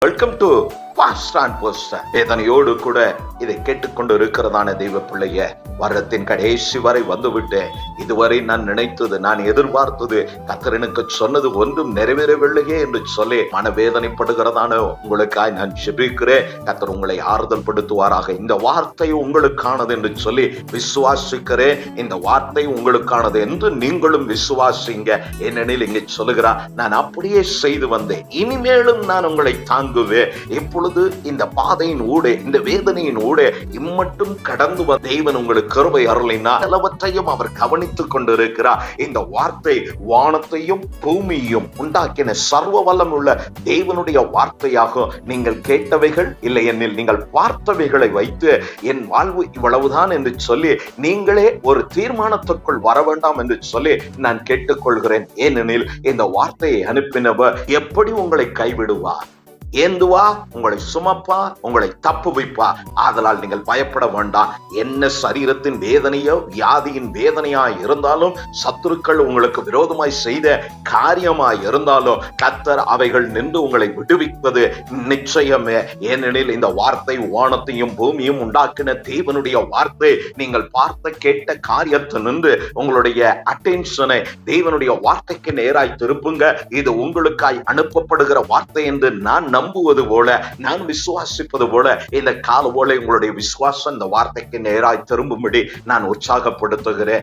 Welcome to past and post. வேதனையோடு கூட இதை கேட்டுக்கொண்டு இருக்கிறதான தெய்வ பிள்ளைய, வருடத்தின் கடைசி வரை வந்துவிட்டு இதுவரை நான் நினைத்தது, நான் எதிர்பார்த்தது, கர்த்தர் எனக்கு சொன்னது ஒன்றும் நிறைவேறவில்லையே என்று சொல்லி மனவேதனைப்படுகிறதான உங்களுக்காய் நான் ஜெபிக்கிறேன். கர்த்தர் உங்களை ஆறுதல் படுத்துவாராக. இந்த வார்த்தை உங்களுக்கானது என்று சொல்லி விசுவாசிக்கிறேன். இந்த வார்த்தை உங்களுக்கானது என்று நீங்களும் விசுவாசிங்க. ஏனெனில் இங்கே சொல்லுகிறார், நான் அப்படியே செய்து வந்தேன், இனிமேலும் நான் உங்களை தாங்குவேன். இப்பொழுது இந்த பாதையின் ஊடே, இந்த வேதனையின் ஊடே இம்மட்டும் கடந்து வந்த தேவன் உங்களுக்கு கிருபை அருளினார். எல்லாவற்றையும் அவர் கவனித்துக் கொண்டிருக்கிறார். இந்த வார்த்தை வானத்தையும் பூமியையும் உண்டாக்கின சர்வ வல்லம் உள்ள தேவனுடைய வார்த்தையாக நீங்கள் கேட்டவைகள் இல்லை எனில் நீங்கள் பார்த்தவைகளை வைத்து என் வாழ்வு இவ்வளவுதான் என்று சொல்லி நீங்களே ஒரு தீர்மானத்திற்குள் வர வேண்டாம் என்று சொல்லி நான் கேட்டுக்கொள்கிறேன். ஏனெனில் இந்த வார்த்தையை அனுப்பினவர் எப்படி உங்களை கைவிடுவார்? ஏந்துவா, உங்களை சுமப்பா, உங்களை தப்புவிப்பா. ஆதலால் நீங்கள் பயப்பட வேண்டாம். என்ன சரீரத்தின் வேதனையோ வியாதியின் வேதனையாய் இருந்தாலும், சத்துருக்கள் உங்களுக்கு விரோதமாய் செய்த காரியமாய் இருந்தாலும், கர்த்தர் அவைகள் நின்று உங்களை விடுவிப்பது நிச்சயமே. ஏனெனில் இந்த வார்த்தை வானத்தையும் பூமியும் உண்டாக்கின தேவனுடைய வார்த்தை. நீங்கள் பார்த்த கேட்ட காரியத்தை நின்று உங்களுடைய அட்டென்ஷனை தேவனுடைய வார்த்தைக்கு நேராய் திருப்புங்க. இது உங்களுக்காய் அனுப்பப்படுகிற வார்த்தை என்று நான் நம்புவது போல, நான் விசுவாசிப்பது போல, இந்த கால போல உங்களுடைய விசுவாசம் இந்த வார்த்தைக்கு நேராய் திரும்பும்படி நான் உற்சாகப்படுத்துகிறேன்.